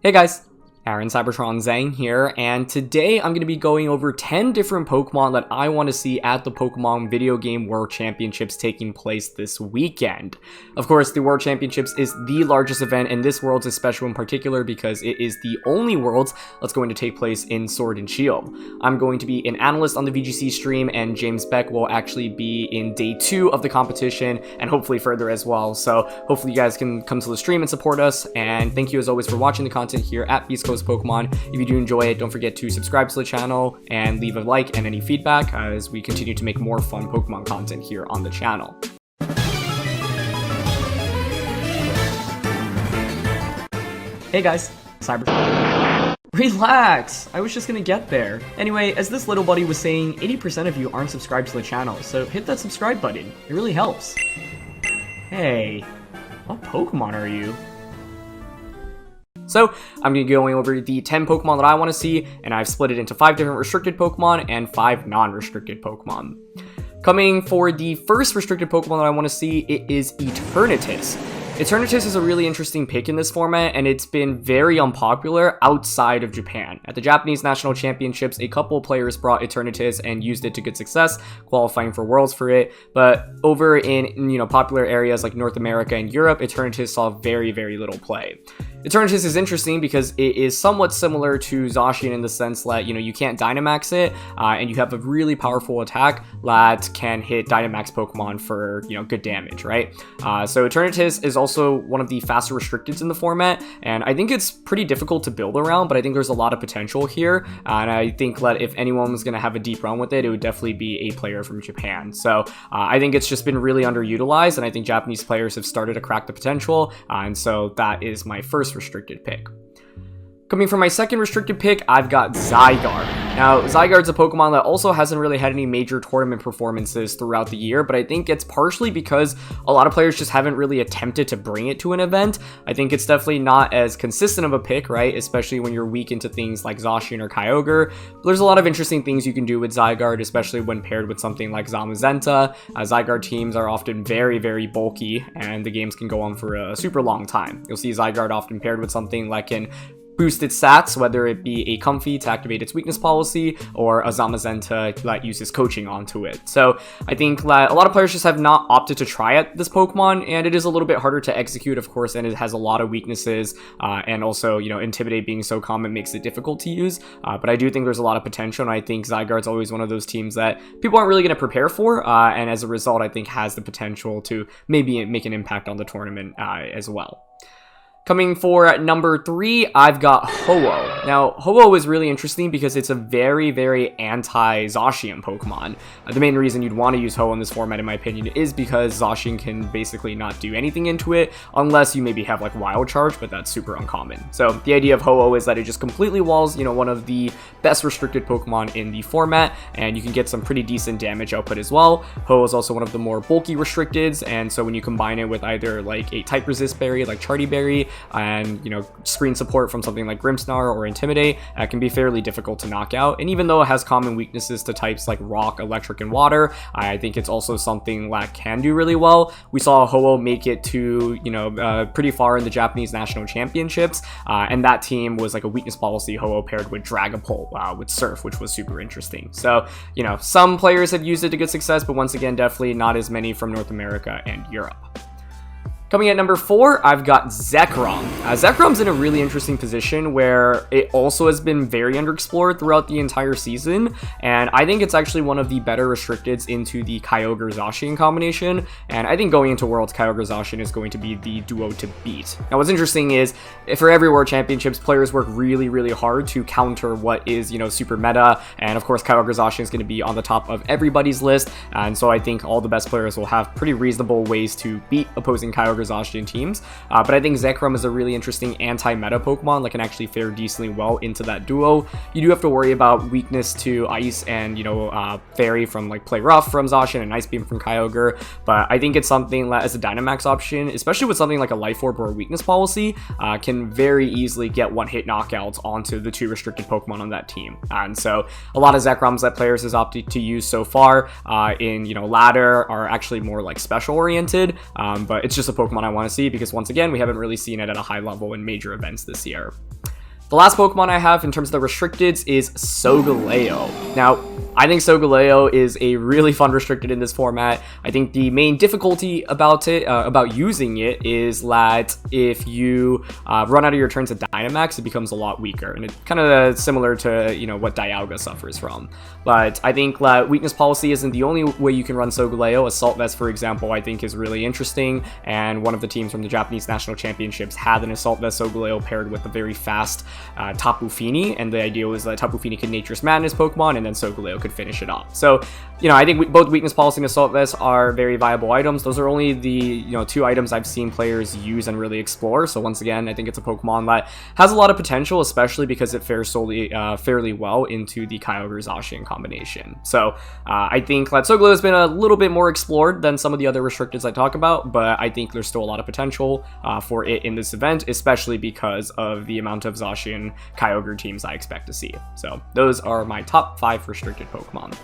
Hey guys, Cybertron Zhang here, and today I'm going to be going over 10 different Pokemon that I want to see at the Pokemon Video Game World Championships taking place this weekend. Of course, the World Championships is the largest event, and this Worlds is special in particular because it is the only Worlds that's going to take place in Sword and Shield. I'm going to be an analyst on the VGC stream, and James Beck will actually be in day 2 of the competition, and hopefully further as well. So hopefully you guys can come to the stream and support us, and thank you as always for watching the content here at Beastcoast Pokemon. If you do enjoy it, don't forget to subscribe to the channel and leave a like and any feedback as we continue to make more fun Pokemon content here on the channel. Hey guys, Cybertron. Relax! I was just gonna get there. Anyway, as this little buddy was saying, 80% of you aren't subscribed to the channel, so hit that subscribe button. It really helps. Hey, what Pokemon are you? So, I'm going to be going over the 10 Pokemon that I want to see, and I've split it into 5 different restricted Pokemon and 5 non-restricted Pokemon. Coming for the first restricted Pokemon that I want to see, it is Eternatus. Eternatus is a really interesting pick in this format, and it's been very unpopular outside of Japan. At the Japanese National Championships, a couple of players brought Eternatus and used it to good success, qualifying for Worlds for it, but over in popular areas like North America and Europe, Eternatus saw very, very little play. Eternatus is interesting because it is somewhat similar to Zacian in the sense that, you can't Dynamax it, and you have a really powerful attack that can hit Dynamax Pokemon for, good damage, right? So Eternatus is also one of the faster restricteds in the format, and I think it's pretty difficult to build around, but I think there's a lot of potential here, and I think that if anyone was going to have a deep run with it, it would definitely be a player from Japan. So I think it's just been really underutilized, and I think Japanese players have started to crack the potential, and so that is my first restricted pick. Coming from my second restricted pick, I've got Zygarde. Now, Zygarde's a Pokemon that also hasn't really had any major tournament performances throughout the year, but I think it's partially because a lot of players just haven't really attempted to bring it to an event. I think it's definitely not as consistent of a pick, right? Especially when you're weak into things like Zacian or Kyogre. But there's a lot of interesting things you can do with Zygarde, especially when paired with something like Zamazenta. Zygarde teams are often very, very bulky, and the games can go on for a super long time. You'll see Zygarde often paired with something like an boost its stats, whether it be a Comfy to activate its weakness policy or a Zamazenta that uses coaching onto it. So I think that a lot of players just have not opted to try out this Pokemon, and it is a little bit harder to execute, of course, and it has a lot of weaknesses, and also, Intimidate being so common makes it difficult to use, but I do think there's a lot of potential, and I think Zygarde's always one of those teams that people aren't really going to prepare for, and as a result, I think has the potential to maybe make an impact on the tournament as well. Coming for number 3, I've got Ho-Oh. Now, Ho-Oh is really interesting because it's a very, very anti-Zacian Pokemon. The main reason you'd want to use Ho-Oh in this format, in my opinion, is because Zacian can basically not do anything into it, unless you maybe have, like, Wild Charge, but that's super uncommon. So, the idea of Ho-Oh is that it just completely walls, one of the best restricted Pokemon in the format, and you can get some pretty decent damage output as well. Ho-Oh is also one of the more bulky restricteds, and so when you combine it with either, like, a Type Resist Berry, like Charty Berry, and screen support from something like Grimmsnarl or Intimidate, can be fairly difficult to knock out. And even though it has common weaknesses to types like Rock, Electric, and Water, I think it's also something that can do really well. We saw Ho-Oh make it to pretty far in the Japanese National Championships, and that team was like a weakness policy Ho-Oh paired with Dragapult with Surf, which was super interesting. So some players have used it to good success, but once again, definitely not as many from North America and Europe. Coming at number 4, I've got Zekrom. Zekrom's in a really interesting position where it also has been very underexplored throughout the entire season, and I think it's actually one of the better restricteds into the Kyogre-Zacian combination, and I think going into Worlds, Kyogre-Zacian is going to be the duo to beat. Now, what's interesting is, for every World Championships, players work really, really hard to counter what is, super meta, and of course, Kyogre-Zacian is going to be on the top of everybody's list, and so I think all the best players will have pretty reasonable ways to beat opposing Kyogre Zacian teams, but I think Zekrom is a really interesting anti-meta Pokemon that can actually fare decently well into that duo. You do have to worry about weakness to Ice and, Fairy from like Play Rough from Zacian and Ice Beam from Kyogre, but I think it's something that as a Dynamax option, especially with something like a Life Orb or a weakness policy, can very easily get one-hit knockouts onto the 2 restricted Pokemon on that team. And so a lot of Zekroms that players has opted to use so far in, ladder are actually more like special oriented, but it's just a Pokemon I want to see because once again, we haven't really seen it at a high level in major events this year. The last Pokemon I have in terms of the restricteds is Solgaleo. Now, I think Solgaleo is a really fun restricted in this format. I think the main difficulty about it, about using it, is that if you run out of your turns at Dynamax, it becomes a lot weaker, and it's kind of similar to, you know, what Dialga suffers from. But I think that weakness policy isn't the only way you can run Solgaleo. Assault Vest, for example, I think is really interesting, and one of the teams from the Japanese National Championships had an Assault Vest Solgaleo paired with a very fast Tapu Fini, and the idea was that Tapu Fini could Nature's Madness Pokemon, and then Solgaleo could finish it off. So, you know, I think both Weakness Policy and Assault Vest are very viable items. Those are only the, you know, 2 items I've seen players use and really explore. So once again, I think it's a Pokemon that has a lot of potential, especially because it fares fairly well into the Kyogre Zacian combination. So I think that Solgaleo has been a little bit more explored than some of the other restricteds I talk about, but I think there's still a lot of potential for it in this event, especially because of the amount of Zacian Kyogre teams I expect to see. So those are my top 5 restricted Pokemon.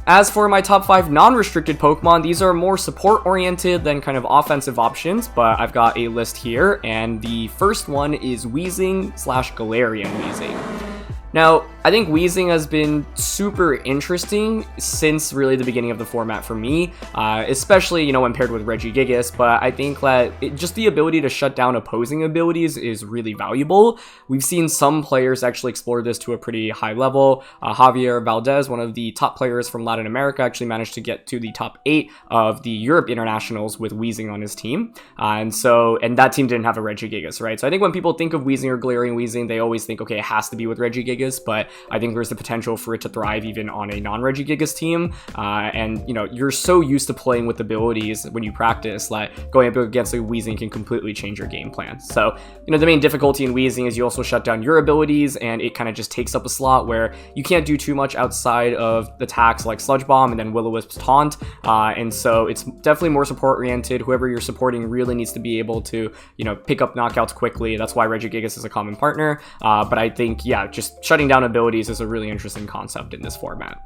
As for my top 5 non-restricted Pokemon, these are more support-oriented than kind of offensive options, but I've got a list here, and the first one is Weezing / Galarian Weezing. Now, I think Weezing has been super interesting since really the beginning of the format for me, especially, you know, when paired with Regigigas, but I think that just the ability to shut down opposing abilities is really valuable. We've seen some players actually explore this to a pretty high level. Javier Valdez, one of the top players from Latin America, actually managed to get to the top 8 of the Europe Internationals with Weezing on his team, and that team didn't have a Regigigas, right? So I think when people think of Weezing or Galarian Weezing, they always think, okay, it has to be with Regigigas, but I think there's the potential for it to thrive even on a non-Regigigas team, and, you know, you're so used to playing with abilities when you practice that going up against a Weezing can completely change your game plan. So, you know, the main difficulty in Weezing is you also shut down your abilities, and it kind of just takes up a slot where you can't do too much outside of attacks like Sludge Bomb and then Will-O-Wisp Taunt, and so it's definitely more support-oriented. Whoever you're supporting really needs to be able to, you know, pick up knockouts quickly. That's why Regigigas is a common partner, but I think, yeah, just shutting down abilities is a really interesting concept in this format.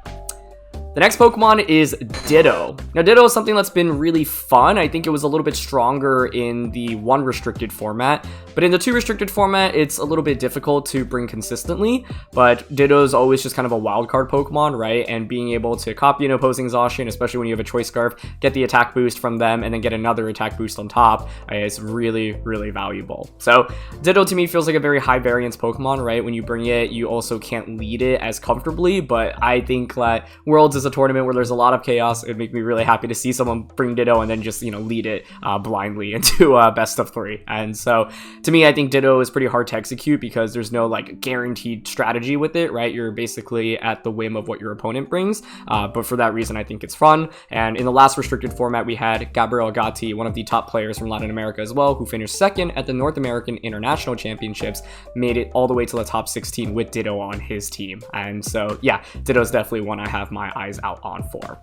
The next Pokemon is Ditto. Now, Ditto is something that's been really fun. I think it was a little bit stronger in the 1 restricted format, but in the 2 restricted format, it's a little bit difficult to bring consistently, but Ditto is always just kind of a wildcard Pokemon, right? And being able to copy an opposing Zacian, especially when you have a Choice Scarf, get the attack boost from them, and then get another attack boost on top, is really, really valuable. So Ditto to me feels like a very high variance Pokemon, right? When you bring it, you also can't lead it as comfortably, but I think that Worlds is a tournament where there's a lot of chaos. It'd make me really happy to see someone bring Ditto and then just, you know, lead it blindly into best of 3. And so to me, I think Ditto is pretty hard to execute because there's no like guaranteed strategy with it, right? You're basically at the whim of what your opponent brings, but for that reason I think it's fun. And in the last restricted format, we had Gabriel Gatti, one of the top players from Latin America as well, who finished 2nd at the North American International Championships, made it all the way to the top 16 with Ditto on his team. And so yeah, Ditto's definitely one I have my eyes out on for.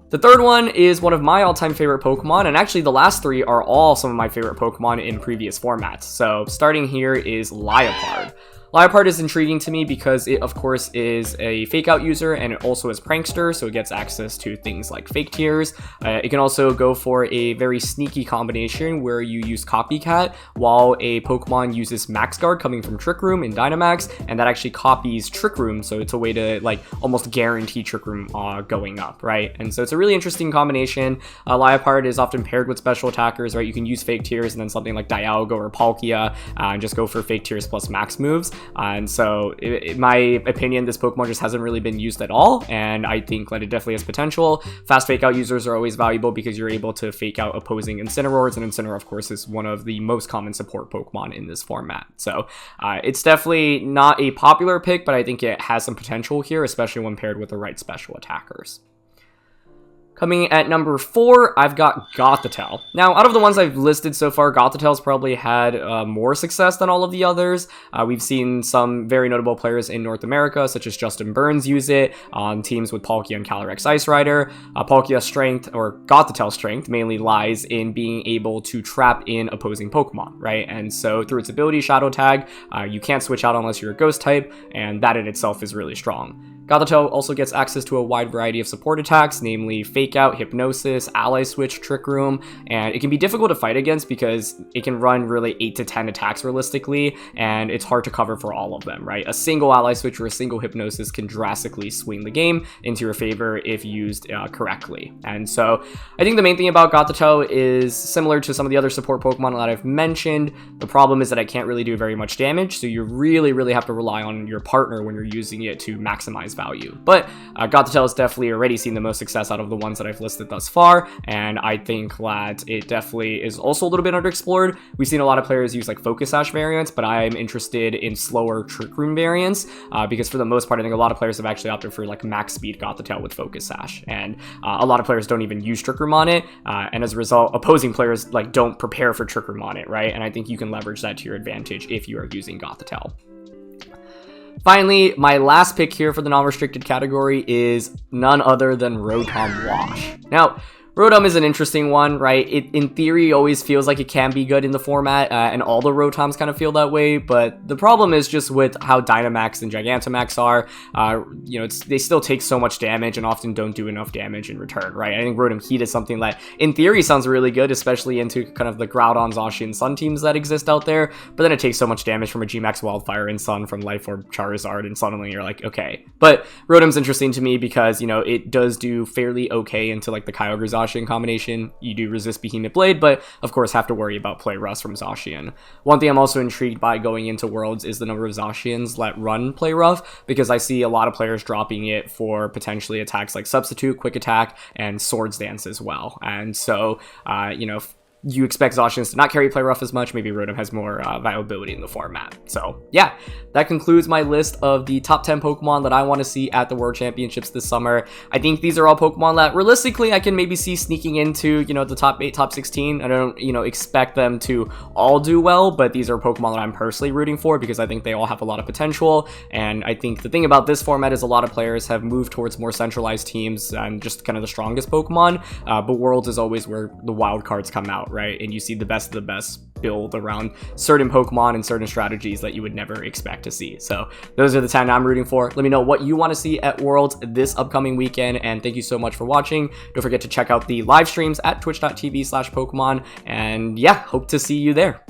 The third one is one of my all-time favorite Pokemon, and actually the last 3 are all some of my favorite Pokemon in previous formats. So starting here is Liepard. Liepard is intriguing to me because it, of course, is a fake out user, and it also is prankster, so it gets access to things like fake tiers. It can also go for a very sneaky combination where you use Copycat while a Pokemon uses Max Guard coming from Trick Room in Dynamax, and that actually copies Trick Room, so it's a way to like almost guarantee Trick Room going up, right? And so it's a really interesting combination. Liepard is often paired with special attackers, right? You can use fake tiers and then something like Dialga or Palkia and just go for fake tiers plus max moves. And so, in my opinion, this Pokemon just hasn't really been used at all, and I think that it definitely has potential. Fast fake out users are always valuable because you're able to fake out opposing Incineroars, and Incineroar, of course, is one of the most common support Pokemon in this format. So, it's definitely not a popular pick, but I think it has some potential here, especially when paired with the right special attackers. Coming at number 4, I've got Gothitelle. Now, out of the ones I've listed so far, Gothitelle's probably had more success than all of the others. We've seen some very notable players in North America, such as Justin Burns, use it on teams with Palkia and Calyrex Ice Rider. Palkia's strength, or Gothitelle's strength, mainly lies in being able to trap in opposing Pokemon, right? And so, through its ability, Shadow Tag, you can't switch out unless you're a Ghost type, and that in itself is really strong. Gothitelle also gets access to a wide variety of support attacks, namely Fake Out, Hypnosis, Ally Switch, Trick Room, and it can be difficult to fight against because it can run really 8 to 10 attacks realistically, and it's hard to cover for all of them, right? A single Ally Switch or a single Hypnosis can drastically swing the game into your favor if used correctly. And so I think the main thing about Gothitelle is similar to some of the other support Pokemon that I've mentioned. The problem is that I can't really do very much damage, so you really have to rely on your partner when you're using it to maximize value. But Gothitelle has definitely already seen the most success out of the ones that I've listed thus far, and I think that it definitely is also a little bit underexplored. We've seen a lot of players use like Focus Sash variants, but I'm interested in slower Trick Room variants because for the most part, I think a lot of players have actually opted for like max speed Gothitelle with Focus Sash, and a lot of players don't even use Trick Room on it, and as a result, opposing players like don't prepare for Trick Room on it, right? And I think you can leverage that to your advantage if you are using Gothitelle. Finally, my last pick here for the non-restricted category is none other than Rotom-Wash. Now, Rotom is an interesting one, right? It, in theory, always feels like it can be good in the format, and all the Rotoms kind of feel that way, but the problem is just with how Dynamax and Gigantamax are, you know, they still take so much damage and often don't do enough damage in return, right? I think Rotom Heat is something that, in theory, sounds really good, especially into kind of the Groudon, Zacian, Sun teams that exist out there, but then it takes so much damage from a Gmax Wildfire and Sun from Life Orb Charizard, and suddenly you're like, okay. But Rotom's interesting to me because, you know, it does do fairly okay into, like, the Kyogre Zacian combination. You do resist Behemoth Blade, but of course have to worry about play rust from Zacian. One thing I'm also intrigued by going into Worlds is the number of Zacians that run play rough, because I see a lot of players dropping it for potentially attacks like Substitute, Quick Attack, and Swords Dance as well. And so, you know, you expect Zacians to not carry play rough as much, maybe Rotom has more viability in the format. So yeah, that concludes my list of the top 10 Pokemon that I want to see at the World Championships this summer. I think these are all Pokemon that realistically I can maybe see sneaking into, you know, the top 8, top 16. I don't, you know, expect them to all do well, but these are Pokemon that I'm personally rooting for because I think they all have a lot of potential. And I think the thing about this format is a lot of players have moved towards more centralized teams and just kind of the strongest Pokemon, but Worlds is always where the wild cards come out, right? And you see the best of the best build around certain Pokemon and certain strategies that you would never expect to see. So those are the 10 I'm rooting for. Let me know what you want to see at Worlds this upcoming weekend, and thank you so much for watching. Don't forget to check out the live streams at twitch.tv/Pokemon, and yeah, hope to see you there.